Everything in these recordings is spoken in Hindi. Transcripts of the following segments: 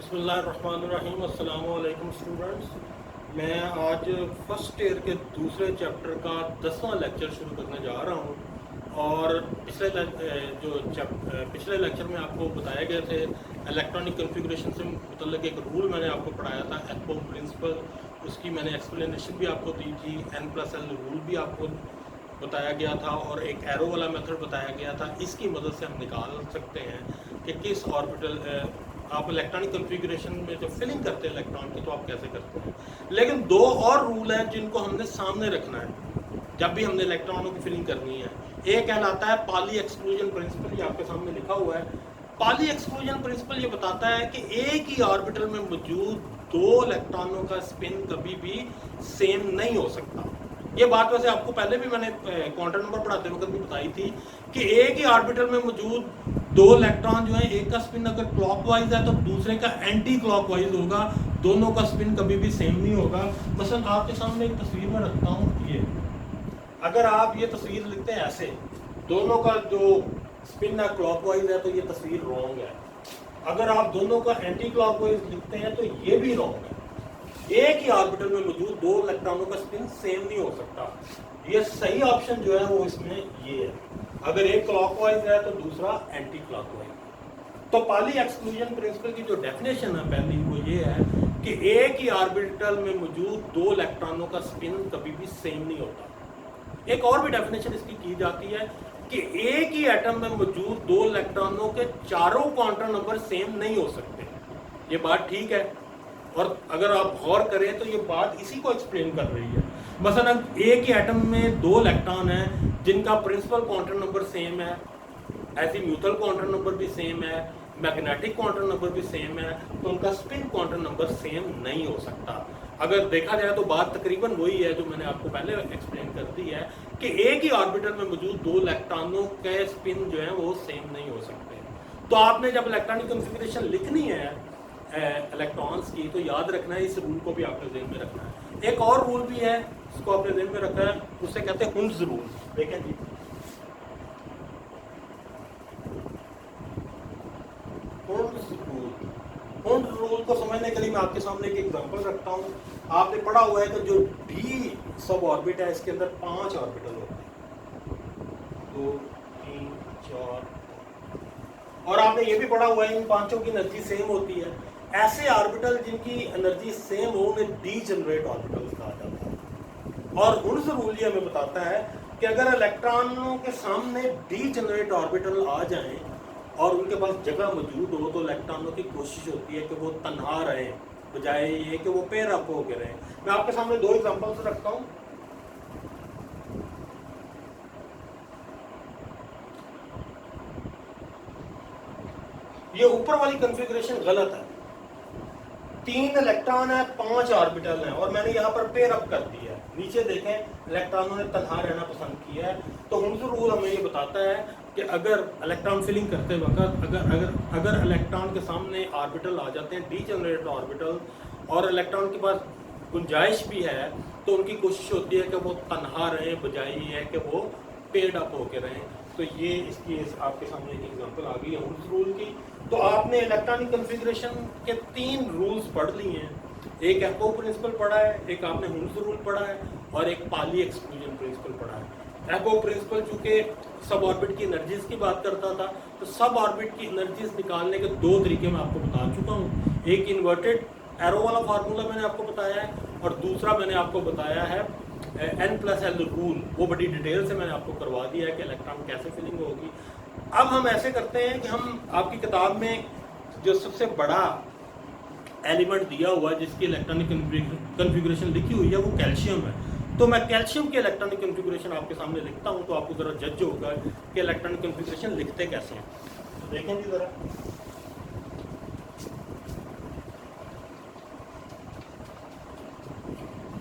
बिस्मिल्लाहिर्रहमानिर्रहीम। अस्सलाम वालेकुम स्टूडेंट्स। मैं आज फर्स्ट ईयर के दूसरे चैप्टर का 10वां लेक्चर शुरू करने जा रहा हूँ। और पिछले लेक्चर में आपको बताया गया थे इलेक्ट्रॉनिक कॉन्फ़िगरेशन से मुतल्लिक़ एक रूल मैंने आपको पढ़ाया था, एप्पो प्रिंसिपल। उसकी मैंने एक्सप्लेनेशन भी आपको दी थी। n+l रूल भी आपको बताया गया था और एक एरो वाला मेथड बताया गया था। इसकी मदद से हम निकाल सकते हैं कि किस ऑर्बिटल आप इलेक्ट्रॉनिक कॉन्फ़िगरेशन में जब फिलिंग करते हैं इलेक्ट्रॉन की तो आप कैसे करते हैं। लेकिन दो और रूल हैं जिनको हमने सामने रखना है जब भी हमने इलेक्ट्रॉनों की फिलिंग करनी है। एक कहलाता है पाली एक्सक्लूजन प्रिंसिपल, ये आपके सामने लिखा हुआ है। पाली एक्सक्लूजन प्रिंसिपल ये बताता है कि एक ही ऑर्बिटल में मौजूद दो इलेक्ट्रॉनों का स्पिन कभी भी सेम नहीं हो सकता। ये बात वैसे आपको पहले भी मैंने क्वांटम नंबर पढ़ाते वक्त भी बताई थी कि एक ही ऑर्बिटल में मौजूद दो इलेक्ट्रॉन जो है, एक का स्पिन अगर क्लॉकवाइज है तो दूसरे का एंटी क्लॉकवाइज होगा। दोनों का स्पिन कभी भी सेम नहीं होगा। मसलन आपके सामने एक तस्वीर में रखता हूँ, ये अगर आप ये तस्वीर लिखते हैं ऐसे, दोनों का जो स्पिन है क्लॉकवाइज है तो ये तस्वीर रॉन्ग है। अगर आप दोनों का एंटी क्लॉकवाइज लिखते हैं तो ये भी रॉन्ग है। एक ही ऑर्बिटल में मौजूद दो इलेक्ट्रॉनों का स्पिन सेम नहीं हो सकता। ये सही ऑप्शन जो है वो इसमें ये है, अगर एक क्लॉकवाइज है तो दूसरा एंटी क्लॉकवाइज। तो पाली एक्सक्लूजन प्रिंसिपल की जो डेफिनेशन है पहली वो ये है कि एक ही ऑर्बिटल में मौजूद दो इलेक्ट्रॉनों का स्पिन कभी भी सेम नहीं होता। एक और भी डेफिनेशन इसकी की जाती है कि एक ही एटम में मौजूद दो इलेक्ट्रॉनों के चारों क्वांटम नंबर सेम नहीं हो सकते। ये बात ठीक है, और अगर आप गौर करें तो ये बात इसी को एक्सप्लेन कर रही है। मसलन एक ही एटम में दो इलेक्ट्रॉन हैं जिनका प्रिंसिपल क्वांटम नंबर सेम है, ऐसी म्यूचुअल क्वांटम नंबर भी सेम है, मैग्नेटिक क्वांटम नंबर भी सेम है, तो उनका स्पिन क्वांटम नंबर सेम नहीं हो सकता। अगर देखा जाए तो बात तकरीबन वही है जो मैंने आपको पहले एक्सप्लेन कर दी है कि एक ही ऑर्बिटल में मौजूद दो इलेक्ट्रॉनों के स्पिन जो है वो सेम नहीं हो सकते। तो आपने जब इलेक्ट्रॉनिक कॉन्फ़िगरेशन लिखनी है इलेक्ट्रॉन्स की तो याद रखना है, इस रूल को भी आपने ज़हन में रखना है। एक और रूल भी है इसको आपने ज़हन में रखना है, उसे कहते हैं हुंड्स रूल। देखें जी, हुंड्स रूल को समझने के लिए मैं आपके सामने एक एग्जांपल रखता हूँ। आपने पढ़ा हुआ है कि जो डी सब ऑर्बिट है इसके अंदर 5 ऑर्बिटल होते हैं, 2 3 4, और आपने ये भी पढ़ा हुआ है इन पांचों की एनर्जी सेम होती है। ऐसे ऑर्बिटल जिनकी एनर्जी सेम हो उन्हें डीजेनरेट ऑर्बिटल्स कहा जाता है। और हुंड्स रूल ये हमें बताता है कि अगर इलेक्ट्रॉनों के सामने डीजेनरेट ऑर्बिटल आ जाएं और उनके पास जगह मौजूद हो तो इलेक्ट्रॉनों की कोशिश होती है कि वो तन्हा रहें बजाय ये कि वो पेयर अप होकर रहें। मैं आपके सामने दो एग्जांपल्स रखता हूँ। ये ऊपर वाली कॉन्फ़िगरेशन गलत है, 3 इलेक्ट्रॉन है, 5 ऑर्बिटल हैं और मैंने यहाँ पर पेयर अप कर दिया है। नीचे देखें इलेक्ट्रॉनों ने तन्हा रहना पसंद किया है। तो हुंड्स रूल हमें ये बताता है कि अगर इलेक्ट्रॉन फिलिंग करते वक्त अगर इलेक्ट्रॉन के सामने ऑर्बिटल आ जाते हैं डीजेनरेट ऑर्बिटल और इलेक्ट्रॉन के पास गुंजाइश भी है तो उनकी कोशिश होती है कि वो तन्हा रहें बजाय ये है कि वो पेयर्ड अप होकर रहें। तो ये इसकी आपके सामने एक एग्जांपल आ गई है हुंड्स रूल की। तो आपने इलेक्ट्रॉनिक कॉन्फ़िगरेशन के 3 रूल्स पढ़ लिए हैं, एक एप्पो प्रिंसिपल पढ़ा है, एक आपने हुंड्स रूल पढ़ा है और एक पाली एक्सक्लूजन प्रिंसिपल पढ़ा है। एप्पो प्रिंसिपल चूंकि सब ऑर्बिट की एनर्जीज की बात करता था तो सब ऑर्बिट की एनर्जीज निकालने के 2 तरीके मैं आपको बता चुका हूँ। एक इन्वर्टेड एरो वाला फार्मूला मैंने आपको बताया है और दूसरा मैंने आपको बताया है n+l रूल। वो बड़ी डिटेल से मैंने आपको करवा दिया है कि इलेक्ट्रॉन कैसे फिलिंग होगी। अब हम ऐसे करते हैं कि हम आपकी किताब में जो सबसे बड़ा एलिमेंट दिया हुआ है जिसकी इलेक्ट्रॉनिक कॉन्फ़िगरेशन लिखी हुई है वो कैल्शियम है। तो मैं कैल्शियम की इलेक्ट्रॉनिक कॉन्फ़िगरेशन आपके सामने लिखता हूँ तो आपको ज़रा जज होगा कि इलेक्ट्रॉनिक कॉन्फ़िगरेशन लिखते कैसे हैं। तो देखें जी ज़रा,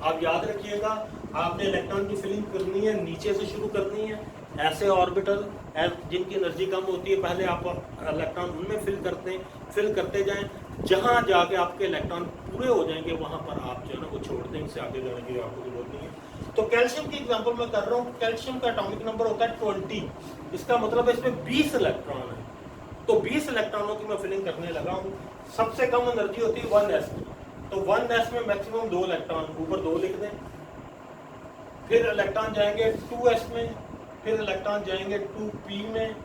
आप याद रखिएगा आपने इलेक्ट्रॉन की फिलिंग करनी है, नीचे से शुरू करनी है। ऐसे ऑर्बिटल जिनकी एनर्जी कम होती है पहले आप इलेक्ट्रॉन उनमें फिल करते जाएं। जहां जाके आपके इलेक्ट्रॉन पूरे हो जाएंगे वहां पर आप जो है ना वो छोड़ दें, उससे आगे जाने की आपको जरूरत नहीं है। तो कैल्शियम की एग्जांपल मैं कर रहा हूँ। कैल्शियम का एटॉमिक नंबर होता है 20। इसका मतलब है इसमें 20 इलेक्ट्रॉन है। तो 20 इलेक्ट्रॉनों की मैं फिलिंग करने लगा हूँ। सबसे कम एनर्जी होती है 1s की, तो 1s में मैक्सिमम 2 इलेक्ट्रॉन, ऊपर 2 लिख दें। फिर इलेक्ट्रॉन जाएंगे 2s में, फिर इलेक्ट्रॉन जाएंगे 2p में,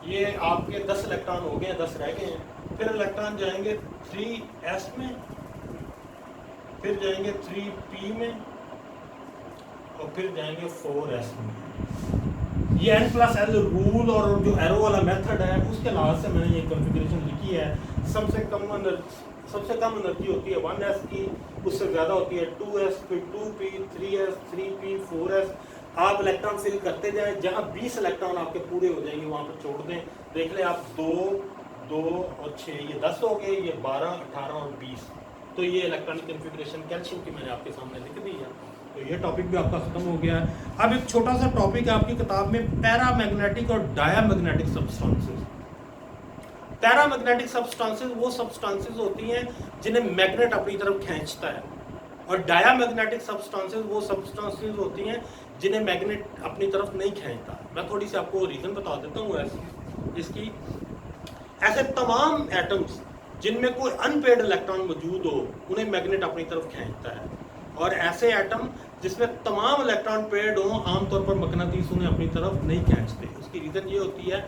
ये आपके 10 इलेक्ट्रॉन हो गए हैं, 10 रह गए हैं। फिर इलेक्ट्रॉन जाएंगे 3s में, फिर जाएंगे 3p में, और फिर जाएंगे 4s में। ये n+l रूल और जो एरो वाला मेथड है उसके लिहाज से मैंने ये कॉन्फ़िगरेशन लिखी है। सबसे कम एनर्जी होती है 1s की, उससे ज़्यादा होती है 2s, फिर 2p, 3s, 3p, 4s। आप इलेक्ट्रॉन फिल करते जाएं, जहाँ 20 इलेक्ट्रॉन आपके पूरे हो जाएंगे वहाँ पर छोड़ दें। देख लें आप 2, 2 और 6, ये 10 हो गए, ये 12, 18 और 20। तो ये इलेक्ट्रॉनिक कॉन्फ़िगरेशन कैल्शियम की मैंने आपके सामने लिख दी है। तो ये टॉपिक भी आपका खत्म हो गया है। अब एक छोटा सा टॉपिक है आपकी किताब में, पैरामैग्नेटिक और डायामैग्नेटिक सब्सटेंसेस। पैरामैग्नेटिक सब्सटेंसेस वो सब्सटेंसेस होती हैं जिन्हें मैग्नेट अपनी तरफ खींचता है, और डायामैग्नेटिक सब्सटेंसेस वो सब्सटेंसेस होती हैं जिन्हें मैग्नेट अपनी तरफ नहीं खींचता। मैं थोड़ी सी आपको रीज़न बता देता हूँ इसकी। ऐसे तमाम एटम्स जिनमें कोई अनपेड इलेक्ट्रॉन मौजूद हो उन्हें मैग्नेट अपनी तरफ खींचता है, और ऐसे एटम जिसमें तमाम इलेक्ट्रॉन पेड हों आमतौर पर मकनातीस उन्हें अपनी तरफ नहीं खींचते। उसकी रीज़न ये होती है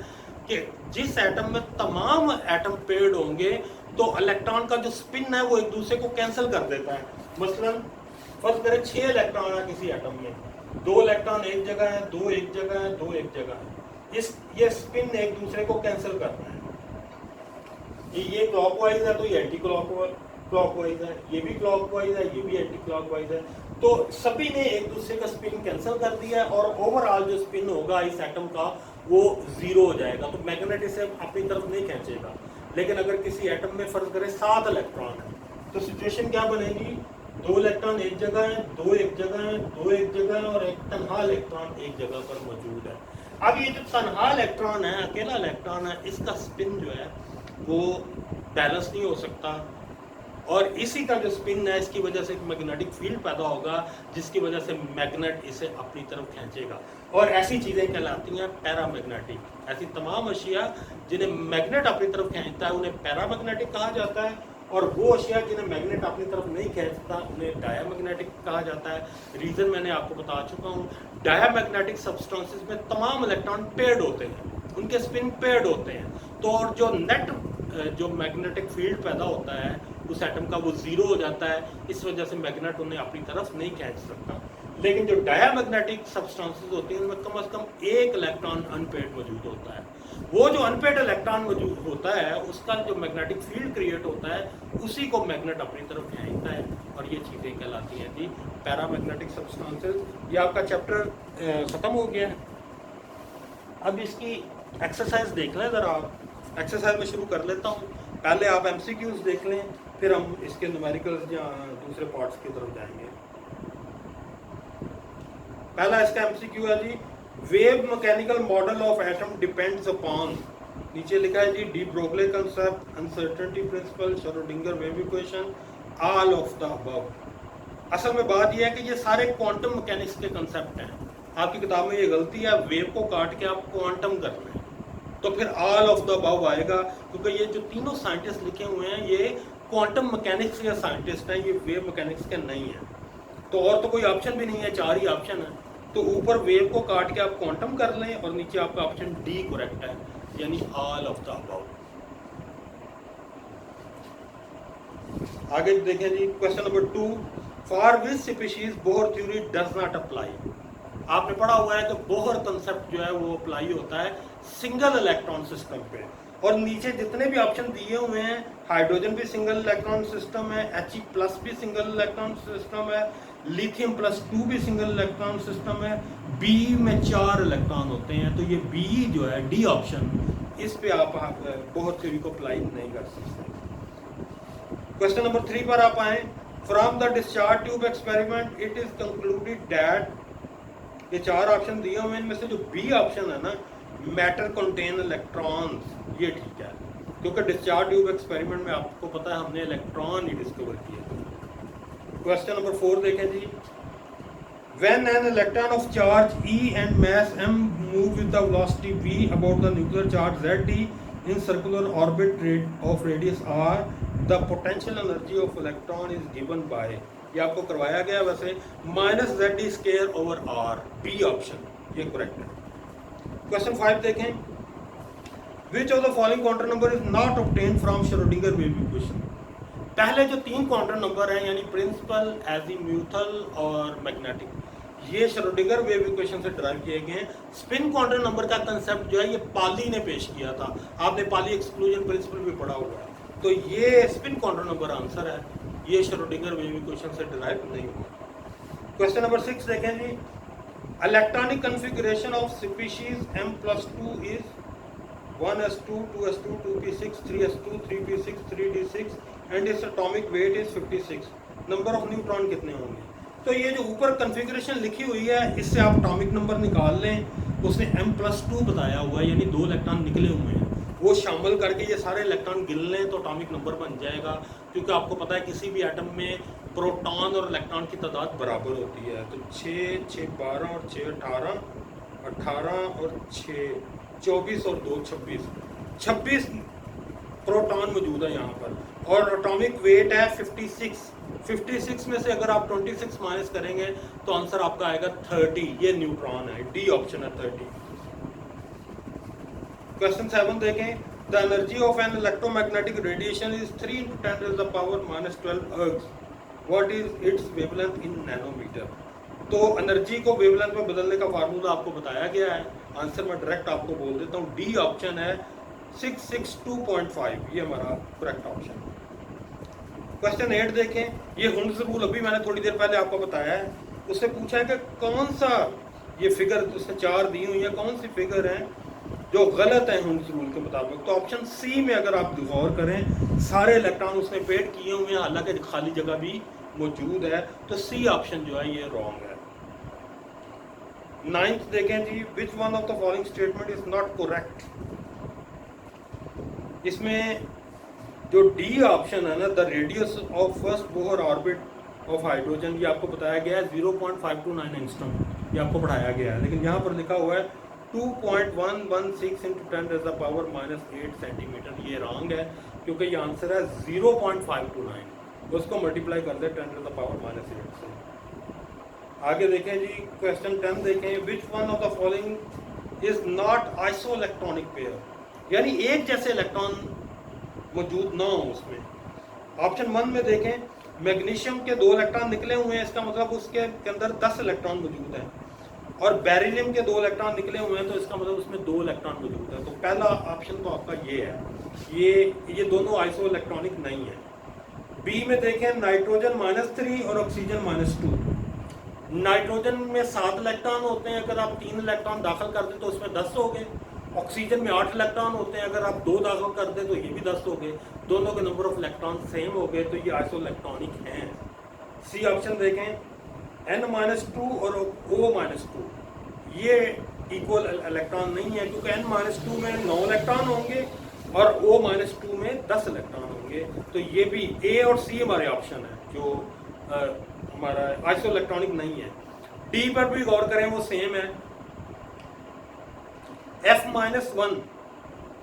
कि जिस एटम में तमाम एटम पेड होंगे तो इलेक्ट्रॉन का जो स्पिन है वो एक दूसरे को कैंसिल कर देता है। मसलन फर्ज करें 6 इलेक्ट्रॉन है किसी एटम में, 2 इलेक्ट्रॉन एक जगह है, 2 एक जगह है, 2 एक जगह है। ये स्पिन एक दूसरे को कैंसिल करता है। ये क्लॉकवाइज है तो ये एंटी क्लॉकवाइज है, ये भी क्लॉकवाइज है, ये भी एंटी क्लॉकवाइज है। तो सभी ने एक दूसरे का स्पिन कैंसिल कर दिया है, और ओवरऑल जो स्पिन होगा इस एटम का वो 0 हो जाएगा। तो मैग्नेट इसे अपनी तरफ नहीं खींचेगा। लेकिन अगर किसी एटम में फर्ज करें 7 इलेक्ट्रॉन है तो सिचुएशन क्या बनेगी, 2 इलेक्ट्रॉन एक जगह है, 2 एक जगह है, 2 एक जगह है, और एक तनहा इलेक्ट्रॉन एक जगह पर मौजूद है। अब ये जो तनहा इलेक्ट्रॉन है, अकेला इलेक्ट्रॉन है, इसका स्पिन जो है वो बैलेंस नहीं हो सकता, और इसी का जो स्पिन है इसकी वजह से एक मैग्नेटिक फील्ड पैदा होगा जिसकी वजह से मैग्नेट इसे अपनी तरफ खींचेगा, और ऐसी चीज़ें कहलाती हैं पैरामैग्नेटिक। ऐसी तमाम अशिया जिन्हें मैग्नेट अपनी तरफ खींचता है उन्हें पैरामैग्नेटिक कहा जाता है, और वो अशिया जिन्हें मैग्नेट अपनी तरफ नहीं खींचता उन्हें डायामैग्नेटिक कहा जाता है। रीज़न मैंने आपको बता चुका हूँ। डायामैग्नेटिक सब्सटेंसेस में तमाम इलेक्ट्रॉन पेड होते हैं, उनके स्पिन पेड होते हैं, तो और जो नेट जो मैग्नेटिक फील्ड पैदा होता है उस एटम का वो 0 हो जाता है। इस वजह से मैग्नेट उन्हें अपनी तरफ नहीं खींच सकता। लेकिन जो डायामैग्नेटिक सब्सटेंसेस होती हैं उनमें कम से कम एक इलेक्ट्रॉन अनपेड मौजूद होता है। वो जो अनपेड इलेक्ट्रॉन मौजूद होता है उसका जो मैग्नेटिक फील्ड क्रिएट होता है उसी को मैग्नेट अपनी तरफ खींचता है, और ये चीज़ें कहलाती हैं जी पैरामैग्नेटिक सब्सटेंसेस। ये आपका चैप्टर ख़त्म हो गया है। अब इसकी एक्सरसाइज देख लें ज़रा आप। एक्सरसाइज में शुरू कर लेता हूँ। पहले आप MCQs देख लें, फिर हम इसके न्यूमेरिकल्स या दूसरे पार्ट्स की तरफ जाएंगे। पहला इसका MCQ है जी, wave mechanical model of atom depends upon, नीचे लिखा है जी de Broglie concept, uncertainty principle, Schrodinger wave equation, all of the above. असल में बात यह है कि ये सारे क्वांटम मैकेनिक्स के कंसेप्ट हैं। आपकी किताब में ये गलती है, वेव को काट के आप क्वांटम कर रहे हैं, तो फिर ऑल ऑफ द अबव आएगा, क्योंकि ये जो तीनों साइंटिस्ट लिखे हुए हैं ये क्वांटम मैकेनिक्स के साइंटिस्ट हैं, ये वेव मैकेनिक्स के नहीं हैं। तो और तो कोई ऑप्शन भी नहीं है, 4 ही ऑप्शन है। तो ऊपर वेव को काट के आप क्वांटम कर लें, और नीचे आपका ऑप्शन डी करेक्ट है, यानी ऑल ऑफ द अबव। आगे देखें जी, question number 2, for which species Bohr theory does not apply. आपने पढ़ा हुआ है कि बोहर कंसेप्ट जो है वो अप्लाई होता है सिंगल इलेक्ट्रॉन सिस्टम पे, और नीचे जितने भी ऑप्शन दिए हुए हैं, हाइड्रोजन भी सिंगल इलेक्ट्रॉन सिस्टम है, He+ भी सिंगल इलेक्ट्रॉन सिस्टम है, लिथियम+2 भी सिंगल इलेक्ट्रॉन सिस्टम है, बी में 4 इलेक्ट्रॉन होते हैं। तो ये बी जो है, डी ऑप्शन, इस पे आप बोहर थ्योरी को अप्लाई नहीं कर सकते। क्वेश्चन नंबर 3 पर आप आए, from the discharge tube experiment it is concluded that, ये 4 ऑप्शन दिए हुए हैं, इनमें से जो बी ऑप्शन है ना, मैटर कंटेन इलेक्ट्रॉन्स, ये ठीक है, क्योंकि डिस्चार्ज ट्यूब एक्सपेरिमेंट में आपको पता है हमने इलेक्ट्रॉन ही डिस्कवर किया। क्वेश्चन नंबर 4 देखें जी, when an electron of charge E and mass m move with the velocity v about the nuclear charge Z d in circular orbit of radius r, the potential energy of electron is given by, ये आपको करवाया गया वैसे, minus z square over r, b option ये करेक्ट है। क्वेश्चन 5 देखें, which of the following quantum number is not obtained from Schrodinger wave equation. पहले जो 3 क्वांटम नंबर हैं यानी प्रिंसिपल, एजीम्यूथल और मैग्नेटिक, ये श्रोडिंगर वेव इक्वेशन से ड्राइव किए गए हैं। स्पिन क्वांटम नंबर का कंसेप्ट जो है ये पाली ने पेश किया था, आपने पाली एक्सक्लूजन प्रिंसिपल भी पढ़ा हुआ है, तो ये स्पिन क्वांटम नंबर आंसर है, ये श्रोडिंगर वेव इक्वेशन से ड्राइव नहीं हुआ। क्वेश्चन नंबर 6 देखें जी, electronic configuration of species m+2 इज 1s2 2s2 2p6 3s2 3p6 3d6 and its atomic weight is 56। Number of neutron कितने होंगे? तो ये जो ऊपर कॉन्फ़िगरेशन लिखी हुई है इससे आप एटॉमिक नंबर निकाल लें, उसने m+2 बताया हुआ है यानी 2 इलेक्ट्रॉन निकले हुए हैं, वो शामिल करके ये सारे इलेक्ट्रॉन गिन लें तो एटॉमिक नंबर बन जाएगा, क्योंकि आपको पता है किसी भी एटम में प्रोटॉन और इलेक्ट्रॉन की तादाद बराबर होती है। तो 6 6 12 और 6 18 18 और 6 24 और 2 26 प्रोटॉन मौजूद है यहाँ पर, और एटॉमिक वेट है 56 में से अगर आप 26 माइनस करेंगे तो आंसर आपका आएगा 30, ये न्यूट्रॉन है, डी ऑप्शन है 30। क्वेश्चन 7 देखें, the energy of an electromagnetic radiation is 3 × 10⁻12 ergs, what is its wavelength in nanometer. तो एनर्जी को वेवलेंथ में बदलने का फार्मूला आपको बताया गया है, आंसर मैं डायरेक्ट आपको बोल देता हूँ, डी ऑप्शन है 662.5, ये हमारा करेक्ट ऑप्शन है। क्वेश्चन 8 देखें, ये हुंड्स रूल अभी मैंने थोड़ी देर पहले आपको बताया है, उससे पूछा है कि कौन सा ये फिगर, उसने 4 दी हुई है, कौन सी फिगर है जो गलत है हुंड्स रूल के मुताबिक। तो ऑप्शन सी में अगर आप गौर करें सारे इलेक्ट्रॉन उसने पेड किए हुए हैं, हालांकि खाली जगह भी मौजूद है, तो सी ऑप्शन जो है ये रॉन्ग है। 9th देखें जी, which one of the following statement is not correct. इसमें जो डी ऑप्शन है ना, the radius of first Bohr orbit of hydrogen, ये आपको बताया गया है 0.529 एंगस्ट्रॉम, ये आपको पढ़ाया गया है, लेकिन यहाँ पर लिखा हुआ है 2.116 × 10⁻⁻8 सेंटीमीटर, ये रॉन्ग है क्योंकि ये आंसर है 0.529, उसको मल्टीप्लाई कर दे 10⁻⁻8 से। आगे देखें जी, क्वेश्चन 10 देखें, विच one of the following is not iso electronic pair, यानी एक जैसे इलेक्ट्रॉन मौजूद ना हो उसमें। ऑप्शन 1 में देखें, मैग्नीशियम के 2 इलेक्ट्रॉन निकले हुए हैं, इसका मतलब उसके अंदर 10 इलेक्ट्रॉन मौजूद हैं, और बेरिलियम के 2 इलेक्ट्रॉन निकले हुए हैं तो इसका मतलब उसमें 2 इलेक्ट्रॉन मौजूद है। तो पहला ऑप्शन तो आपका ये है, ये दोनों आइसो इलेक्ट्रॉनिक नहीं है। बी में देखें, नाइट्रोजन -3 और ऑक्सीजन -2, नाइट्रोजन में 7 इलेक्ट्रॉन होते हैं, अगर आप 3 इलेक्ट्रॉन दाखिल कर दें तो उसमें 10 हो गए। ऑक्सीजन में 8 इलेक्ट्रॉन होते हैं, अगर आप 2 दाखिल कर दें तो ये भी 10 हो गए, दोनों के नंबर ऑफ इलेक्ट्रॉन सेम हो गए, तो ये आइसो इलेक्ट्रॉनिक हैं। सी ऑप्शन देखें, n-2 और O-2, ये इक्वल इलेक्ट्रॉन नहीं है, क्योंकि n-2 में 9 इलेक्ट्रॉन होंगे और O-2 में 10 इलेक्ट्रॉन होंगे, तो ये भी ए और सी हमारे ऑप्शन है जो हमारा आइसो इलेक्ट्रॉनिक नहीं है। डी पर भी गौर करें, वो सेम है, F-1,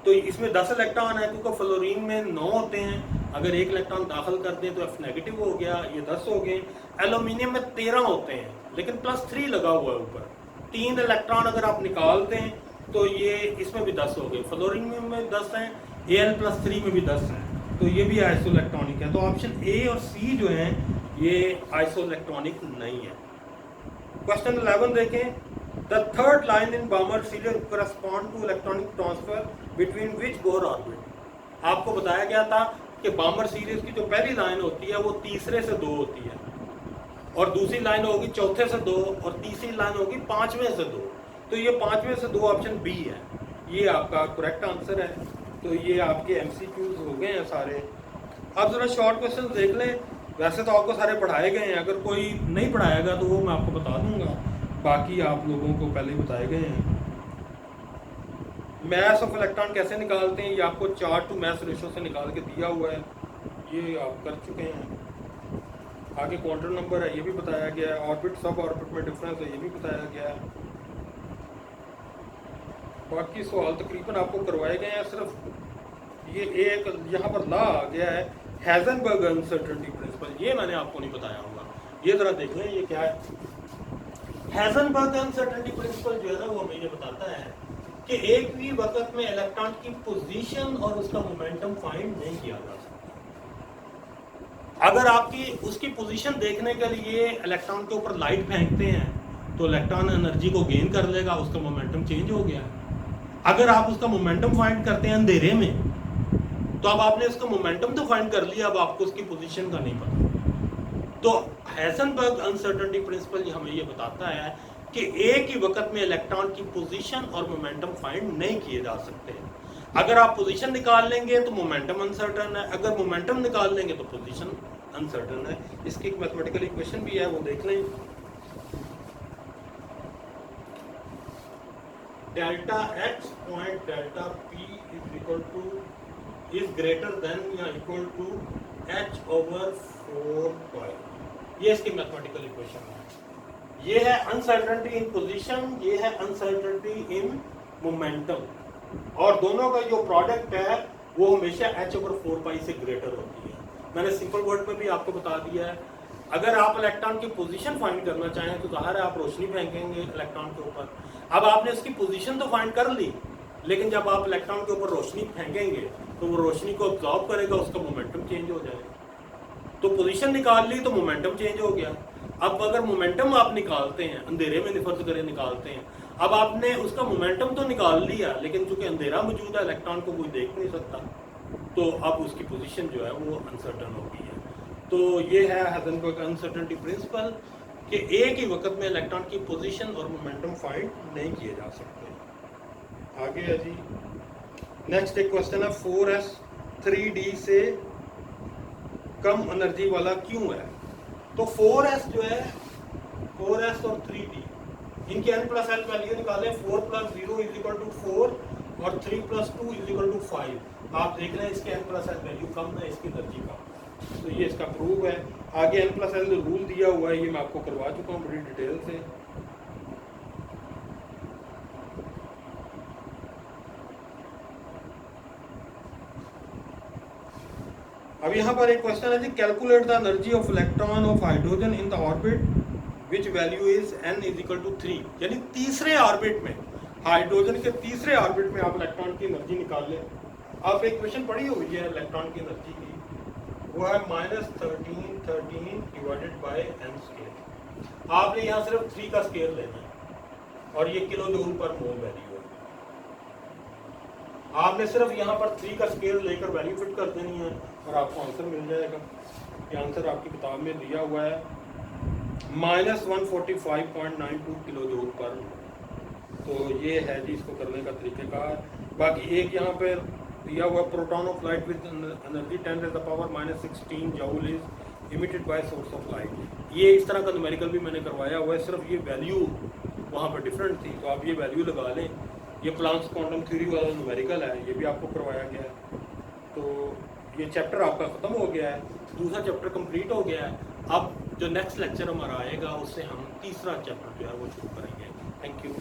तो इसमें 10 इलेक्ट्रॉन है, क्योंकि फ्लोरीन में 9 होते हैं, अगर 1 इलेक्ट्रॉन दाखिल कर दें तो F नेगेटिव हो गया, ये 10 हो गए। एल्यूमिनियम में 13 होते हैं, लेकिन +3 लगा हुआ है ऊपर, 3 इलेक्ट्रॉन अगर आप निकाल दें तो ये इसमें भी 10 हो गए, फ्लोरीन में 10 हैं, Al+3 में भी 10 हैं, तो ये भी आइसो इलेक्ट्रॉनिक है। तो ऑप्शन ए और सी जो हैं ये आइसो इलेक्ट्रॉनिक नहीं है। क्वेश्चन 11 देखें, the third line in Balmer series correspond to electronic transfer between which Bohr orbit. आपको बताया गया था कि बामर सीरीज की जो पहली लाइन होती है वो तीसरे से 2 होती है, और दूसरी लाइन होगी चौथे से 2, और तीसरी लाइन होगी 5वें से 2, तो ये 5वें से 2 ऑप्शन बी है, ये आपका करेक्ट आंसर है। तो ये आपके MCQs हो गए हैं सारे। अब जरा शॉर्ट क्वेश्चन देख लें, वैसे तो आपको सारे पढ़ाए गए हैं, अगर कोई नहीं पढ़ाएगा तो वो मैं आपको बता दूंगा, बाकी आप लोगों को पहले ही बताए गए हैं। मैस ऑफ इलेक्ट्रॉन कैसे निकालते हैं, ये आपको 4 to mass रेशो से निकाल के दिया हुआ है, ये आप कर चुके हैं। आगे क्वांटम नंबर है, ये भी बताया गया है, ऑर्बिट सब ऑर्बिट में डिफरेंस है, ये भी बताया गया है। बाकी सवाल तकरीबन आपको करवाए गए हैं, सिर्फ ये एक यहाँ पर ला आ गया है हेजनबर्ग अनसर्टेनिटी प्रिंसिपल, ये मैंने आपको नहीं बताया होगा, ये जरा देख लें ये क्या है। हेजनबर्ग अनसर्टेनिटी प्रिंसिपल जो है ना वो हमें ये बताता है कि एक भी वक्त में इलेक्ट्रॉन की पोजीशन और उसका मोमेंटम फाइंड नहीं किया जा सकता। अगर आपकी उसकी पोजीशन देखने के लिए इलेक्ट्रॉन के ऊपर लाइट फेंकते हैं तो इलेक्ट्रॉन एनर्जी को गेन कर लेगा, उसका मोमेंटम चेंज हो गया। अगर आप उसका मोमेंटम फाइंड करते हैं अंधेरे में तो अब आपने उसका मोमेंटम तो फाइंड कर लिया, अब आपको उसकी पोजीशन का नहीं पता। तो हेजनबर्ग अनसर्टेनिटी प्रिंसिपल हमें ये बताता है कि एक ही वक्त में इलेक्ट्रॉन की पोजीशन और मोमेंटम फाइंड नहीं किए जा सकते। अगर आप पोजीशन निकाल लेंगे तो मोमेंटम अनसर्टन है, अगर मोमेंटम निकाल लेंगे तो पोजीशन अनसर्टन है। इसकी एक मैथमेटिकल इक्वेशन भी है, वो देख लें। Delta x point delta P is equal two is greater than या इक्वल टू एच ओवर 4 पाई, ये इसकी मैथमेटिकल इक्वेशन है। ये है अनसर्टेनिटी इन पोजीशन, ये है अनसर्टेनिटी इन मोमेंटम, और दोनों का जो प्रोडक्ट है वो हमेशा h ओवर 4 पाई से ग्रेटर होती है। मैंने सिंपल वर्ड में भी आपको बता दिया है। अगर आप इलेक्ट्रॉन की पोजीशन फाइंड करना चाहें तो ज़ाहिर है आप रोशनी फेंकेंगे इलेक्ट्रॉन के ऊपर। अब आपने उसकी पोजीशन तो फाइंड कर ली, लेकिन जब आप इलेक्ट्रॉन के ऊपर रोशनी फेंकेंगे तो वो रोशनी को ऑब्जॉर्व करेगा, उसका मोमेंटम चेंज हो जाएगा। तो पोजीशन निकाल ली तो मोमेंटम चेंज हो गया। अब अगर मोमेंटम आप निकालते हैं, अंधेरे में फर्ज करें निकालते हैं, अब आपने उसका मोमेंटम तो निकाल लिया, लेकिन चूंकि अंधेरा मौजूद है, इलेक्ट्रॉन को कोई देख नहीं सकता, तो अब उसकी पोजीशन जो है वो अनसर्टन हो गई है। तो ये है हेजनबर्ग अनसर्टेनिटी प्रिंसिपल कि एक ही वक्त में इलेक्ट्रॉन की पोजीशन और मोमेंटम फाइंड नहीं किए जा सकते। आगे है जी, नेक्स्ट एक क्वेश्चन है 4s 3d से कम एनर्जी वाला क्यों है। तो 4s जो है, 4s और 3d इनकी n+l वैल्यू निकालें। 4 + 0 = 4 और 3 + 2 = 5। आप देख रहे हैं इसके n+l वैल्यू कम है, इसकी एनर्जी कम, तो ये इसका प्रूव है। आगे n+l रूल दिया हुआ है, ये मैं आपको करवा चुका हूँ बड़ी डिटेल से। अब यहाँ पर एक क्वेश्चन है जी, calculate the energy of electron of hydrogen in the orbit which value is n = 3। यानी तीसरे ऑर्बिट में, हाइड्रोजन के तीसरे ऑर्बिट में आप इलेक्ट्रॉन की एनर्जी निकाल लें। आप एक क्वेश्चन पढ़ी हुई है इलेक्ट्रॉन की एनर्जी की, वो है -13 डिवाइडेड बाय n स्क्वायर। आपने यहाँ सिर्फ 3 का स्क्वायर लेना है और ये किलो जूल पर मोल वैल्यू है। आपने सिर्फ यहाँ पर 3 का स्क्वायर लेकर वैल्यू फिट कर देनी है और आपको आंसर मिल जाएगा। ये आंसर आपकी किताब में दिया हुआ है -145.92 किलो जूल पर। तो ये है जी इसको करने का तरीक़ेकार। बाकी एक यहाँ पर दिया हुआ proton of light with energy 10⁻⁻16 joule is emitted by source of light. ये इस तरह का न्यूमेरिकल भी मैंने करवाया हुआ है, सिर्फ ये वैल्यू वहाँ पर डिफरेंट थी, तो आप ये वैल्यू लगा लें। ये प्लांक्स क्वांटम थ्योरी वाला न्यूमेरिकल है, ये भी आपको करवाया गया है। तो ये चैप्टर आपका ख़त्म हो गया है, दूसरा चैप्टर कंप्लीट हो गया है। अब जो नेक्स्ट लेक्चर हमारा आएगा उससे हम तीसरा चैप्टर जो है वो शुरू करेंगे। Thank you.